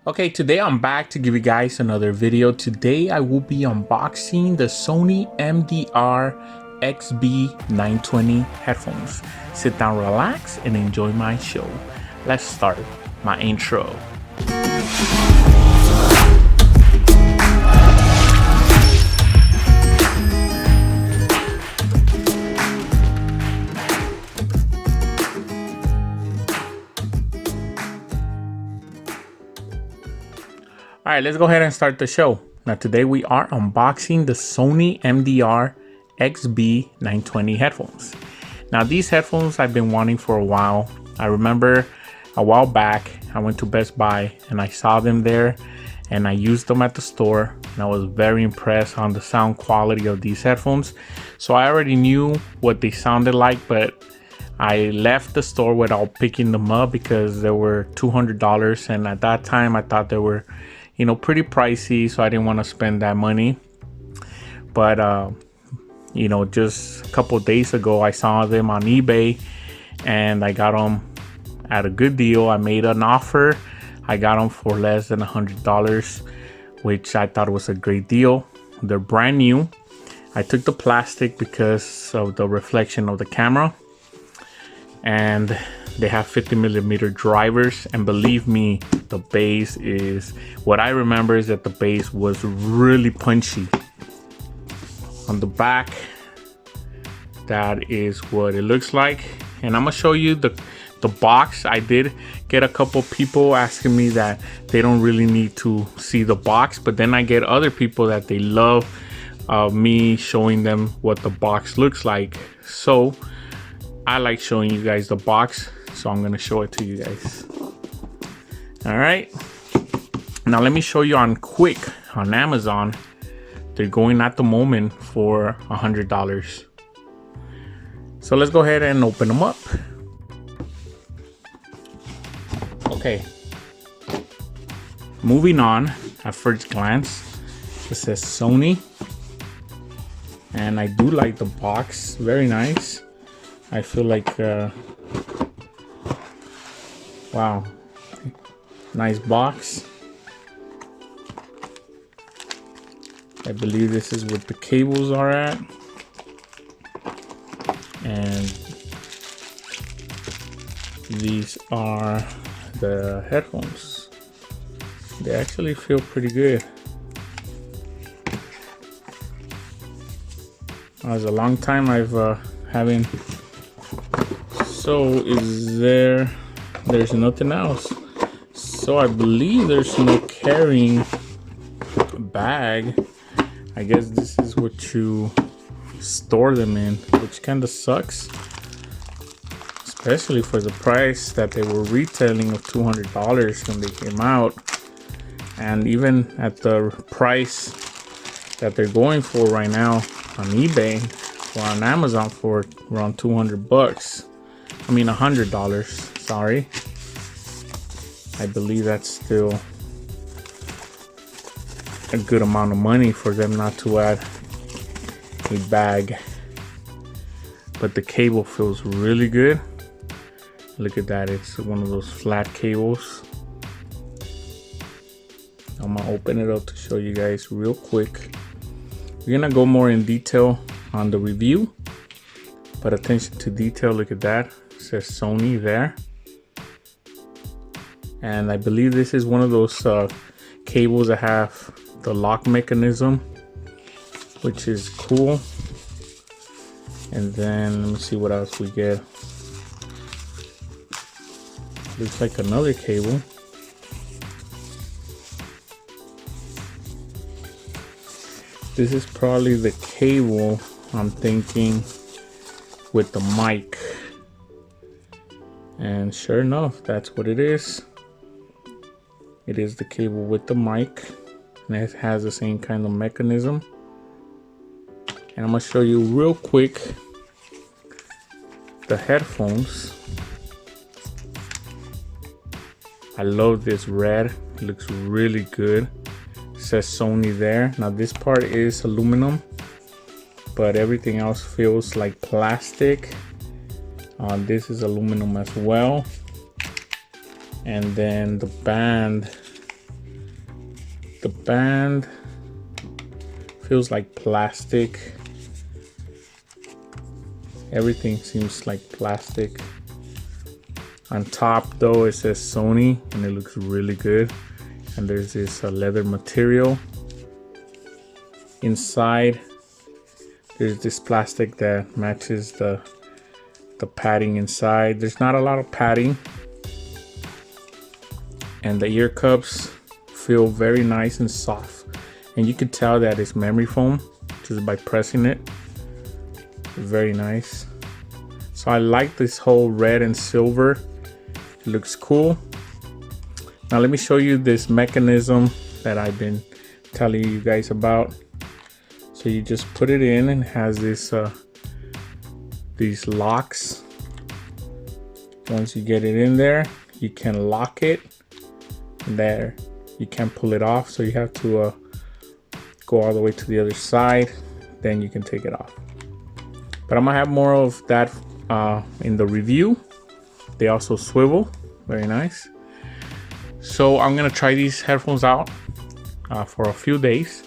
Okay, today I'm back to give you guys another video. Today I will be unboxing the Sony MDR-XB920 headphones. Sit down, relax, and enjoy my show. Let's start my intro. All right, let's go ahead and start the show. Now today we are unboxing the Sony MDR-XB920 headphones. Now these headphones I've been wanting for a while. I remember a while back I went to Best Buy and I saw them there and I used them at the store and I was very impressed on the sound quality of these headphones. So I already knew what they sounded like, but I left the store without picking them up because they were $200, and at that time I thought they were, you know, pretty pricey, so I didn't want to spend that money. But you know, just a couple of days ago I saw them on eBay and I got them at a good deal. I made an offer. I got them for less than $100, which I thought was a great deal. They're brand new. I took the plastic because of the reflection of the camera, and they have 50mm drivers, and believe me, the bass is, what I remember is that the bass was really punchy. On the back, that is what it looks like, and I'm gonna show you the box. I did get a couple people asking me that they don't really need to see the box, but then I get other people that they love me showing them what the box looks like. So I like showing you guys the box, so I'm gonna show it to you guys. All right, now let me show you on Quick on Amazon. They're going at the moment for $100. So let's go ahead and open them up. Okay, moving on. At first glance, it says Sony, and I do like the box, very nice. I feel like, wow, nice box. I believe this is what the cables are at. And these are the headphones. They actually feel pretty good. It was a long time I've haven't. So is there's nothing else. So I believe there's no carrying bag. I guess this is what you store them in, which kind of sucks, especially for the price that they were retailing of $200 when they came out, and even at the price that they're going for right now on eBay or on Amazon for around 200 bucks. I mean $100, sorry. I believe that's still a good amount of money for them not to add a bag. But the cable feels really good. Look at that, it's one of those flat cables. I'm gonna open it up to show you guys real quick. We're gonna go more in detail on the review, but attention to detail, look at that. It says Sony there. And I believe this is one of those cables that have the lock mechanism, which is cool. And then let me see what else we get. Looks like another cable. This is probably the cable, I'm thinking, with the mic. And sure enough, that's what it is. It is the cable with the mic, and it has the same kind of mechanism. And I'm gonna show you real quick the headphones. I love this red, it looks really good. It says Sony there. Now this part is aluminum, but everything else feels like plastic. This is aluminum as well. And then the band The band feels like plastic. Everything seems like plastic. On top though, it says Sony and it looks really good. And there's this leather material. Inside, there's this plastic that matches the padding inside. There's not a lot of padding. And the ear cups feel very nice and soft. And you can tell that it's memory foam just by pressing it. Very nice. So I like this whole red and silver. It looks cool. Now let me show you this mechanism that I've been telling you guys about. So you just put it in and it has this these locks. Once you get it in there, you can lock it. There, you can't pull it off, so you have to go all the way to the other side, then you can take it off. But I'm gonna have more of that in the review. They also swivel, very nice. So I'm gonna try these headphones out for a few days,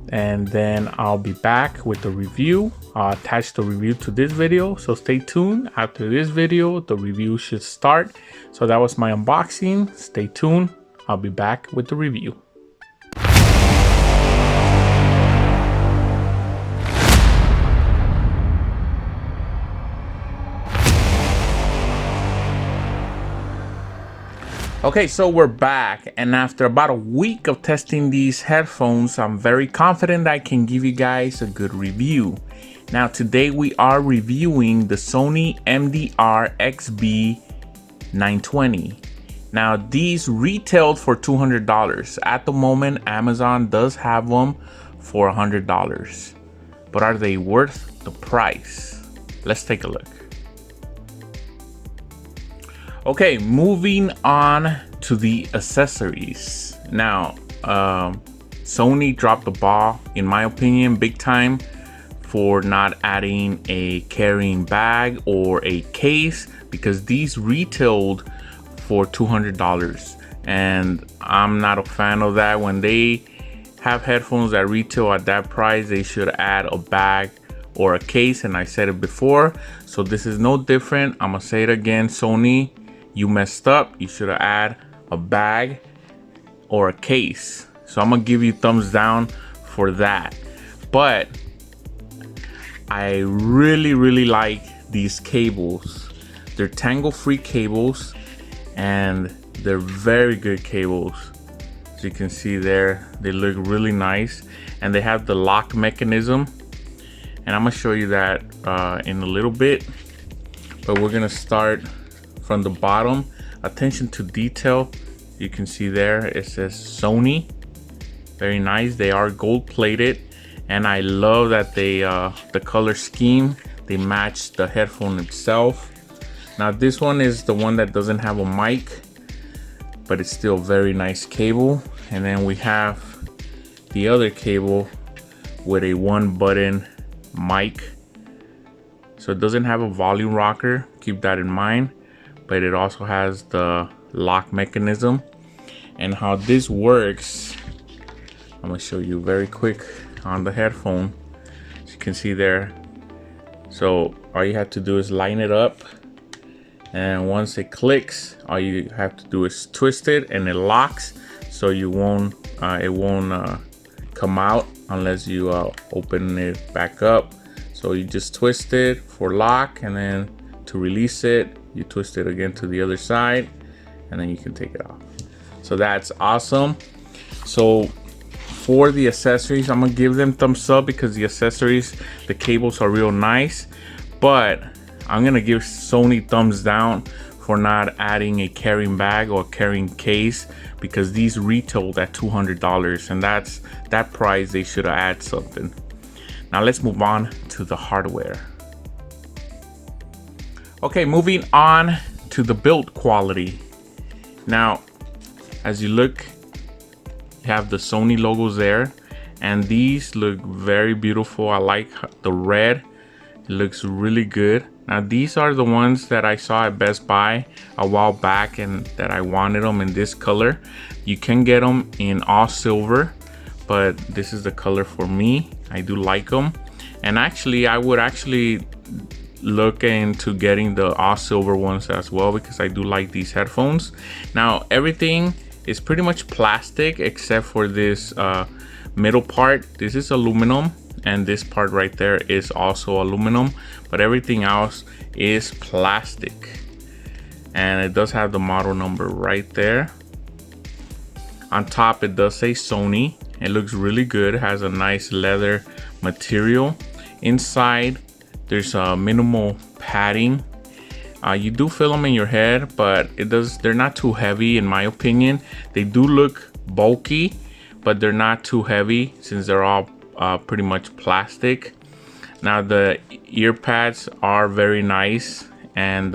and then I'll be back with the review. I'll attach the review to this video, so stay tuned. After this video, the review should start. So that was my unboxing. Stay tuned. I'll be back with the review. Okay, so we're back, and after about a week of testing these headphones, I'm very confident I can give you guys a good review. Now today we are reviewing the Sony MDR-XB920. Now these retailed for $200. At the moment, Amazon does have them for $100. But are they worth the price? Let's take a look. Okay, moving on to the accessories. Now, Sony dropped the ball, in my opinion, big time for not adding a carrying bag or a case, because these retailed for $200. And I'm not a fan of that. When they have headphones that retail at that price, they should add a bag or a case, and I said it before. So this is no different. I'm gonna say it again, Sony. You messed up. You should have added a bag or a case. So I'm gonna give you thumbs down for that. But I really like these cables. They're tangle-free cables and they're very good cables. As you can see there, they look really nice, and they have the lock mechanism. And I'm gonna show you that in a little bit. But we're gonna start from the bottom. Attention to detail. You can see there it says Sony. Very nice. They are gold plated, and I love that they the color scheme, they match the headphone itself. Now this one is the one that doesn't have a mic, but it's still very nice cable. And then we have the other cable with a 1-button mic. So it doesn't have a volume rocker, keep that in mind. But it also has the lock mechanism. And how this works, I'm gonna show you very quick on the headphone. As you can see there. So all you have to do is line it up. And once it clicks, all you have to do is twist it and it locks. So you won't, it won't come out unless you open it back up. So you just twist it for lock, and then to release it, you twist it again to the other side, and then you can take it off. So that's awesome. So for the accessories, I'm gonna give them thumbs up because the accessories, the cables are real nice. But I'm gonna give Sony thumbs down for not adding a carrying bag or carrying case, because these retailed at $200, and that price they should have added something. Now let's move on to the hardware. Okay, moving on to the build quality. Now, as you look, you have the Sony logos there, and these look very beautiful. I like the red. It looks really good. Now these are the ones that I saw at Best Buy a while back and that I wanted them in this color. You can get them in all silver, but this is the color for me. I do like them. And actually, I would actually look into getting the all silver ones as well, because I do like these headphones. Now everything is pretty much plastic except for this middle part. This is aluminum, and this part right there is also aluminum, but everything else is plastic. And it does have the model number right there. On top it does say Sony. It looks really good. It has a nice leather material. Inside there's a minimal padding. You do feel them in your head, but they're not too heavy in my opinion. They do look bulky, but they're not too heavy since they're all pretty much plastic. Now the ear pads are very nice, and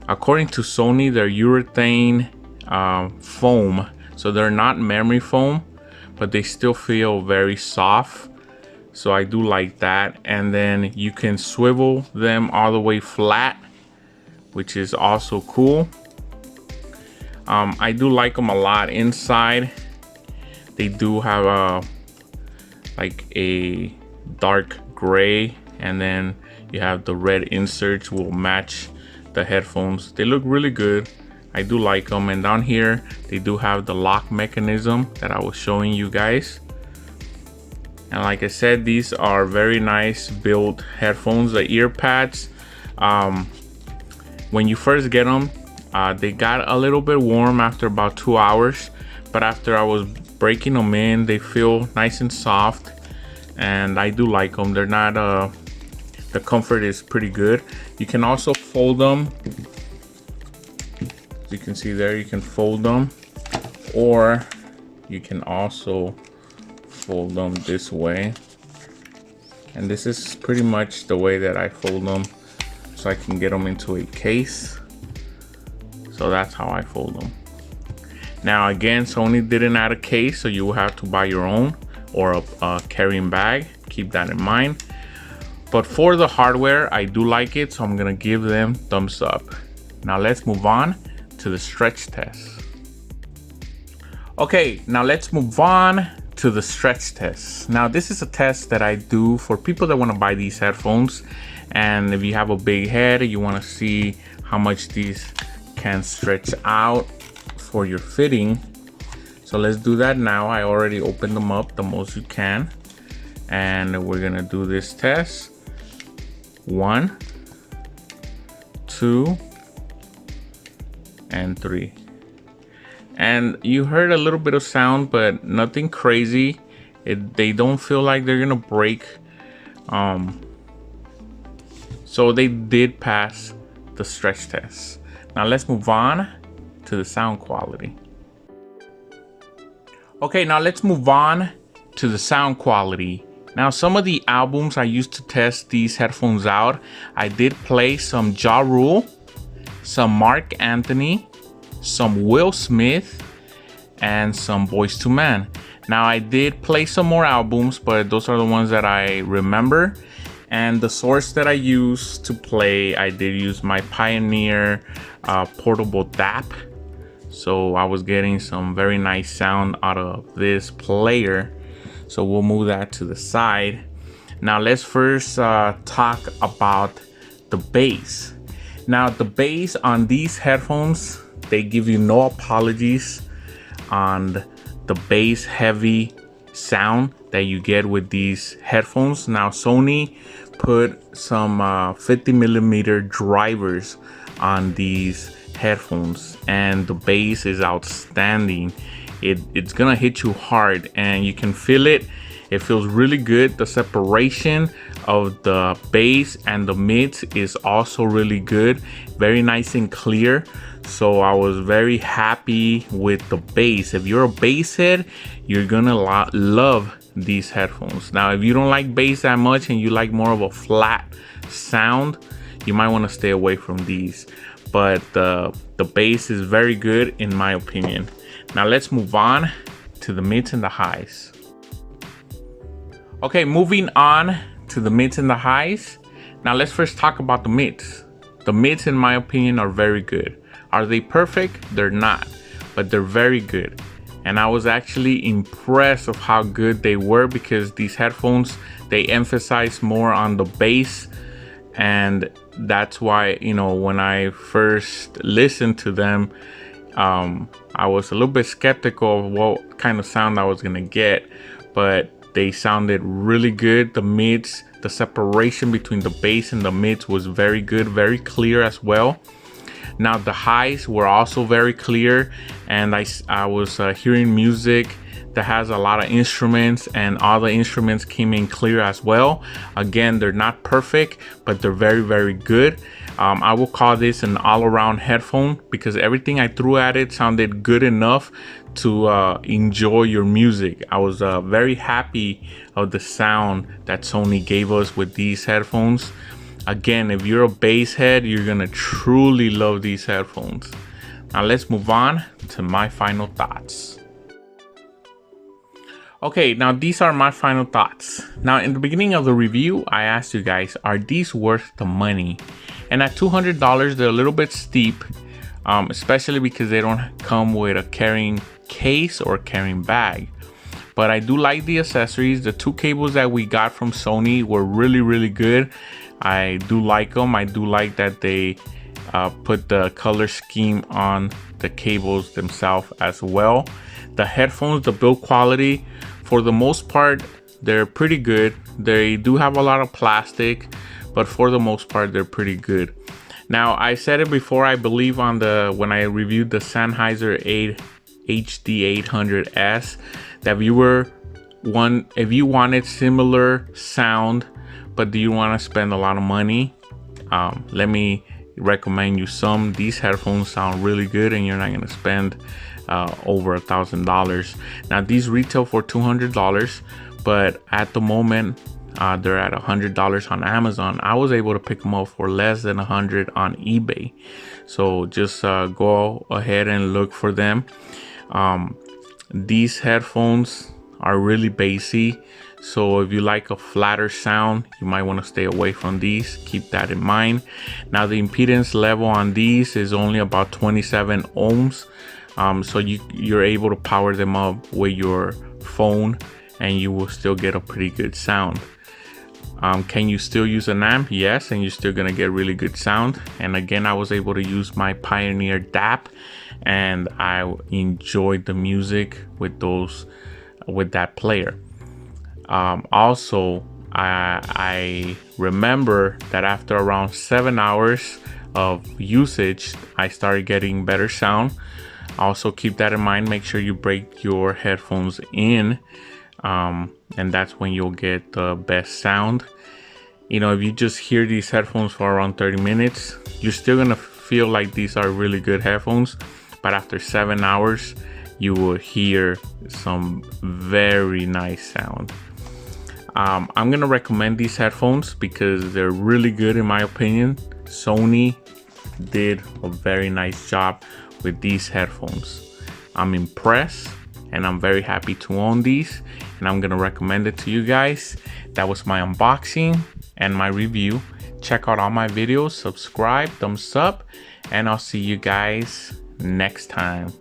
according to Sony, they're urethane foam, so they're not memory foam, but they still feel very soft. So I do like that. And then you can swivel them all the way flat, which is also cool. I do like them a lot. Inside they do have like a dark gray, and then you have the red inserts will match the headphones. They look really good. I do like them. And down here they do have the lock mechanism that I was showing you guys. And like I said, these are very nice built headphones. The ear pads, when you first get them, they got a little bit warm after about 2 hours, but after I was breaking them in, they feel nice and soft, and I do like them. They're not the comfort is pretty good. You can also fold them. As you can see there, you can fold them, or you can also fold them this way. And this is pretty much the way that I fold them, so I can get them into a case. So that's how I fold them. Now again, Sony didn't add a case, so you will have to buy your own, or a carrying bag. Keep that in mind. But for the hardware, I do like it, so I'm gonna give them thumbs up. Now let's move on to the stretch test. Okay, now let's move on to the stretch test. Now this is a test that I do for people that want to buy these headphones, and if you have a big head, you want to see how much these can stretch out for your fitting. So let's do that now. I already opened them up the most you can, and we're gonna do this test. 1, 2, and 3. And you heard a little bit of sound, but nothing crazy. They don't feel like they're gonna break. So they did pass the stretch test. Now let's move on to the sound quality. Okay, now let's move on to the sound quality. Now some of the albums I used to test these headphones out, I did play some Ja Rule, some Mark Anthony, some Will Smith, and some Boyz II Men. Now I did play some more albums, but those are the ones that I remember. And the source that I used to play, I did use my Pioneer portable DAP. So I was getting some very nice sound out of this player. So we'll move that to the side. Now let's first talk about the bass. Now the bass on these headphones, they give you no apologies on the bass heavy sound that you get with these headphones. Now Sony put some 50mm drivers on these headphones, and the bass is outstanding. It's gonna hit you hard, and you can feel it. It feels really good. The separation of the bass and the mids is also really good, very nice and clear. So I was very happy with the bass. If you're a bass head, you're gonna love these headphones. Now if you don't like bass that much and you like more of a flat sound, you might want to stay away from these. But the bass is very good in my opinion. Now let's move on to the mids and the highs. Okay, moving on to the mids and the highs. Now let's first talk about the mids. The mids, in my opinion, are very good. Are they perfect? They're not, but they're very good. And I was actually impressed of how good they were, because these headphones, they emphasize more on the bass. And that's why, you know, when I first listened to them, I was a little bit skeptical of what kind of sound I was gonna get, but they sounded really good. The mids, the separation between the bass and the mids was very good, very clear as well. Now the highs were also very clear, and I was hearing music that has a lot of instruments, and all the instruments came in clear as well. Again, they're not perfect, but they're very, very good. I will call this an all-around headphone, because everything I threw at it sounded good enough to enjoy your music. I was very happy of the sound that Sony gave us with these headphones. Again, if you're a bass head, you're gonna truly love these headphones. Now let's move on to my final thoughts. Okay, now these are my final thoughts. Now in the beginning of the review, I asked you guys, are these worth the money? And at $200, they're a little bit steep, especially because they don't come with a carrying case or carrying bag. But I do like the accessories. The two cables that we got from Sony were really, really good. I do like them. I do like that they put the color scheme on the cables themselves as well. The headphones, the build quality, for the most part, they're pretty good. They do have a lot of plastic, but for the most part, they're pretty good. Now, I said it before, I believe, on when I reviewed the Sennheiser HD800S, that if you wanted similar sound, but do you want to spend a lot of money, let me recommend you some. These headphones sound really good, and you're not going to spend over $1,000. Now these retail for $200, but at the moment they're at $100 on Amazon. I was able to pick them up for less than $100 on eBay. So just go ahead and look for them. These headphones are really bassy, so if you like a flatter sound, you might want to stay away from these. Keep that in mind. Now the impedance level on these is only about 27 ohms. So you're able to power them up with your phone, and you will still get a pretty good sound. Can you still use an amp? Yes, and you're still gonna get really good sound. And again, I was able to use my Pioneer DAP, and I enjoyed the music with that player. Also, I remember that after around 7 hours of usage, I started getting better sound. Also keep that in mind. Make sure you break your headphones in, and that's when you'll get the best sound. You know, if you just hear these headphones for around 30 minutes, you're still gonna feel like these are really good headphones, but after 7 hours, you will hear some very nice sound. I'm gonna recommend these headphones because they're really good in my opinion. Sony did a very nice job with these headphones. I'm impressed, and I'm very happy to own these, and I'm gonna recommend it to you guys. That was my unboxing and my review. Check out all my videos, subscribe, thumbs up, and I'll see you guys next time.